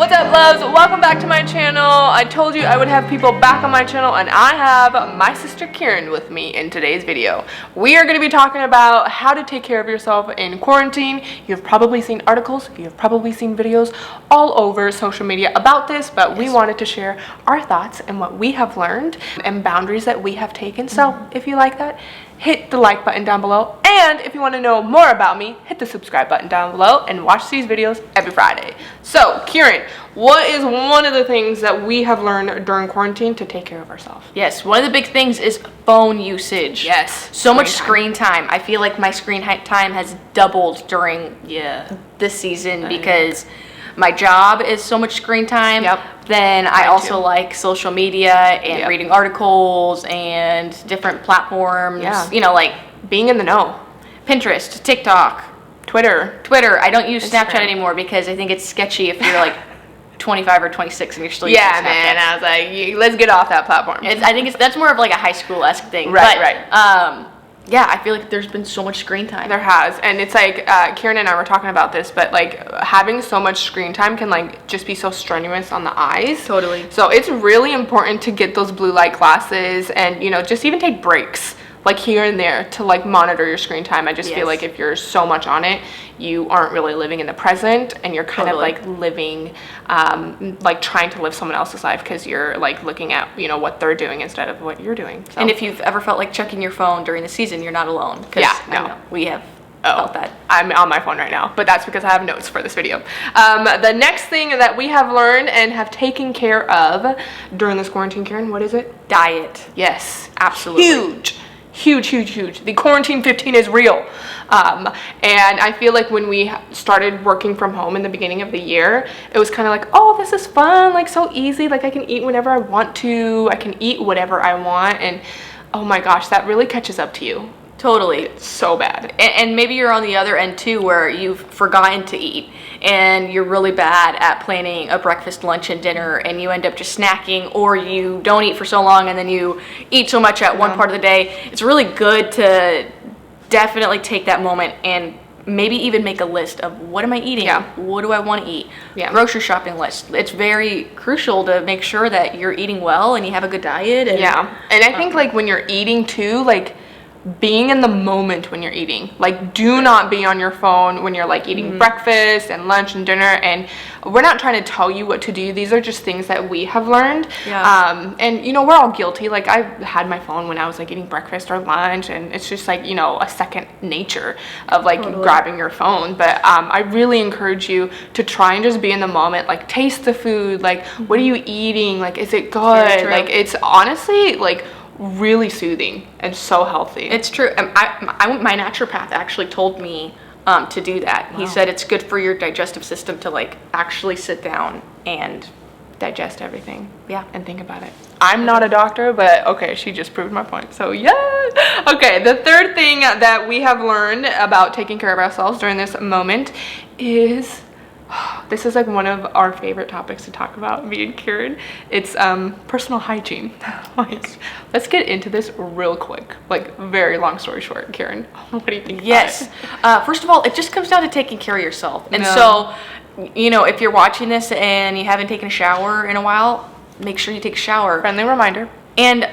What's up, loves? Welcome back to my channel. I told you I would have people back on my channel, and I have my sister Karen with me in today's video. We are going to be talking about how to take care of yourself in quarantine. You've probably seen articles, you've probably seen videos all over social media about this, but we wanted to share our thoughts and what we have learned and boundaries that we have taken. So if you like that, hit the like button down below, and if you want to know more about me, hit the subscribe button down below and watch these videos every Friday. So Karen, what is one of the things that we have learned during quarantine to take care of ourselves? Yes, one of the big things is phone usage. Yes, so much screen time. I feel like my screen time has doubled during this season because my job is so much screen time. Then I also like social media and reading articles and different platforms. You know, like being in the know. Pinterest, TikTok, Twitter. I don't use Snapchat anymore because I think it's sketchy if you're like 25 or 26 and you're still using Snapchat. Man, I was like, let's get off that platform. I think that's more of like a high school-esque thing. Right. Yeah, I feel like there's been so much screen time. There has, and it's like Karen and I were talking about this, but like having so much screen time can like just be so strenuous on the eyes. Totally. So it's really important to get those blue light glasses and, you know, just even take breaks like here and there to like monitor your screen time. I just feel like if you're so much on it, you aren't really living in the present, and you're kind of like living, like trying to live someone else's life because you're like looking at, you know, what they're doing instead of what you're doing. So. And if you've ever felt like checking your phone during the season, you're not alone. We have felt that. I'm on my phone right now, but that's because I have notes for this video. The next thing that we have learned and have taken care of during this quarantine, Karen, what is it? Diet. Yes, absolutely. Huge. The quarantine 15 is real. And I feel like when we started working from home in the beginning of the year, it was kind of like, oh, this is fun, like so easy, like I can eat whenever I want to, I can eat whatever I want, and oh my gosh, that really catches up to you. Totally. It's so bad. And maybe you're on the other end too, where you've forgotten to eat and you're really bad at planning a breakfast, lunch, and dinner, and you end up just snacking, or you don't eat for so long and then you eat so much at one part of the day. It's really good to definitely take that moment and maybe even make a list of what am I eating? What do I want to eat? Grocery shopping list. It's very crucial to make sure that you're eating well and you have a good diet. And, and I think like when you're eating too, like being in the moment when you're eating, like do not be on your phone when you're like eating breakfast and lunch and dinner. And we're not trying to tell you what to do, these are just things that we have learned. And you know, we're all guilty. Like I had my phone when I was like eating breakfast or lunch, and it's just like, you know, a second nature of like grabbing your phone. But I really encourage you to try and just be in the moment, like taste the food, like what are you eating, like is it good? Like it's honestly like really soothing and so healthy. It's true. My naturopath actually told me to do that. He said it's good for your digestive system to like actually sit down and digest everything and think about it. I'm not a doctor, but okay, she just proved my point. So Okay, the third thing that we have learned about taking care of ourselves during this moment is, this is like one of our favorite topics to talk about, me and Karen. It's personal hygiene. Like, let's get into this real quick. Like, very long story short, Karen, what do you think about it? First of all, it just comes down to taking care of yourself. And so, you know, if you're watching this and you haven't taken a shower in a while, make sure you take a shower. Friendly reminder. And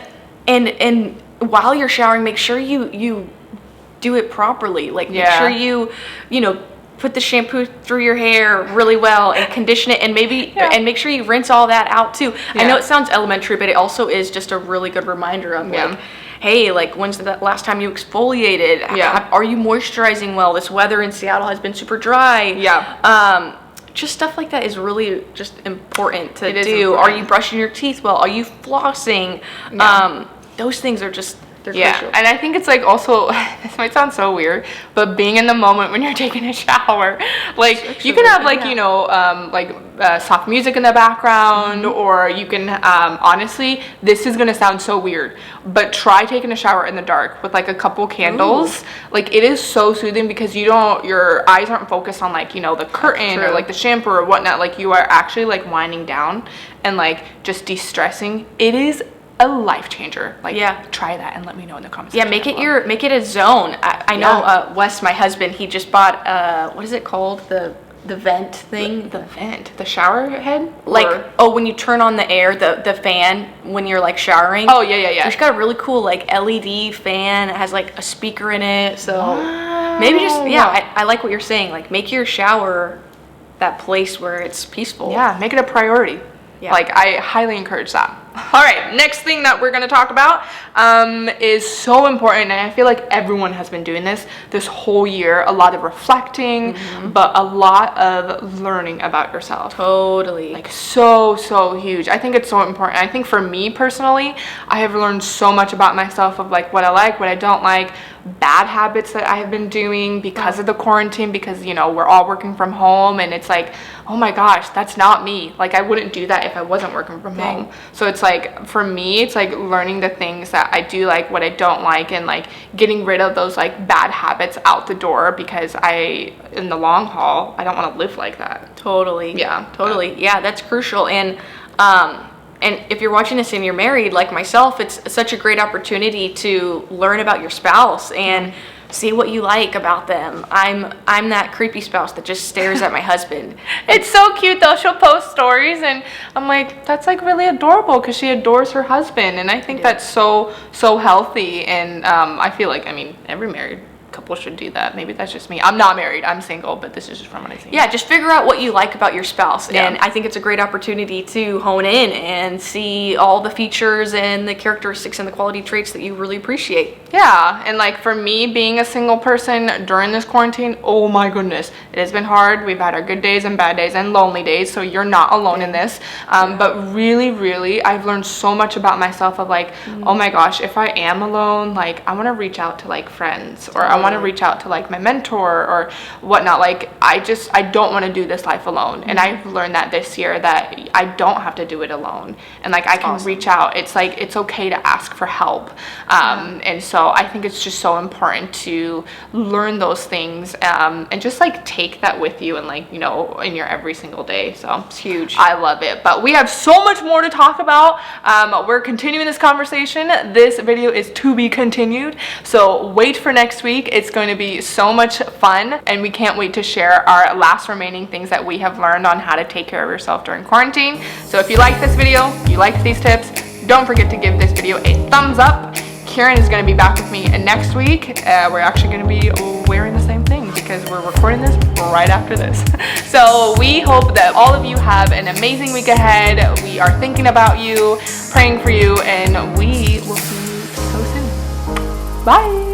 while you're showering, make sure you do it properly. Like, make sure you know, put the shampoo through your hair really well and condition it, and maybe and make sure you rinse all that out too. I know it sounds elementary, but it also is just a really good reminder of like, hey, like when's the last time you exfoliated? Are you moisturizing well? This weather in Seattle has been super dry. Just stuff like that is really just important to do. Are you brushing your teeth well? Are you flossing? Those things are just, they're crucial. And I think it's like also, this might sound so weird, but being in the moment when you're taking a shower, like you can have like, you know, like soft music in the background, or you can, honestly, this is gonna sound so weird, but try taking a shower in the dark with like a couple candles. Like it is so soothing because you don't, your eyes aren't focused on like, you know, the curtain or like the shampoo or whatnot. Like you are actually like winding down and like just de-stressing. It is a life changer. Like try that and let me know in the comments. Make it a zone. I know Wes, my husband, he just bought what is it called, the the vent thing. The vent, the shower head, Like, or... oh, when you turn on the air, the fan when you're like showering. Oh yeah. She's got a really cool like LED fan. It has like a speaker in it. So Wow. maybe just I like what you're saying. Like make your shower that place where it's peaceful. Yeah, make it a priority. Yeah. Like, I highly encourage that. All right, next thing that we're going to talk about is so important, and I feel like everyone has been doing this whole year. A lot of reflecting, but a lot of learning about yourself. Totally. Like, so huge. I think it's so important. I think for me personally, I have learned so much about myself, of like what I like, what I don't like, bad habits that I have been doing because of the quarantine, because, you know, we're all working from home, and it's like, oh my gosh, that's not me. Like, I wouldn't do that if I wasn't working from home. So it's like, for me, it's like learning the things that I do like, what I don't like, and like getting rid of those like bad habits out the door, because in the long haul, I don't want to live like that. Totally. Yeah. Totally. Yeah, that's crucial. And if you're watching this and you're married like myself, it's such a great opportunity to learn about your spouse and see what you like about them. I'm that creepy spouse that just stares at my husband. It's so cute though. She'll post stories and I'm like, that's like really adorable, because she adores her husband, and I think that's so healthy. And I feel like, I mean, every married couple should do that. Maybe that's just me. I'm not married, I'm single, but this is just from what I see. Yeah, just figure out what you like about your spouse. And I think it's a great opportunity to hone in and see all the features and the characteristics and the quality traits that you really appreciate. Yeah, and like for me, being a single person during this quarantine, oh my goodness, it has been hard. We've had our good days and bad days and lonely days, so you're not alone in this. But really, I've learned so much about myself, of like, oh my gosh, if I am alone, like I want to reach out to like friends, or I want to reach out to like my mentor or whatnot. Like I don't want to do this life alone. And I've learned that this year, that I don't have to do it alone. And like I can reach out. It's like, it's okay to ask for help. And so I think it's just so important to learn those things and just like take that with you, and like, you know, in your every single day. So It's huge. I love it. But we have so much more to talk about. We're continuing this conversation. This video is to be continued. So wait for next week. It's going to be so much fun, and we can't wait to share our last remaining things that we have learned on how to take care of yourself during quarantine. So if you like this video, you like these tips, don't forget to give this video a thumbs up. Kieran is going to be back with me next week. We're actually going to be wearing the same thing, because we're recording this right after this. So we hope that all of you have an amazing week ahead. We are thinking about you, praying for you, and we will see you so soon. Bye.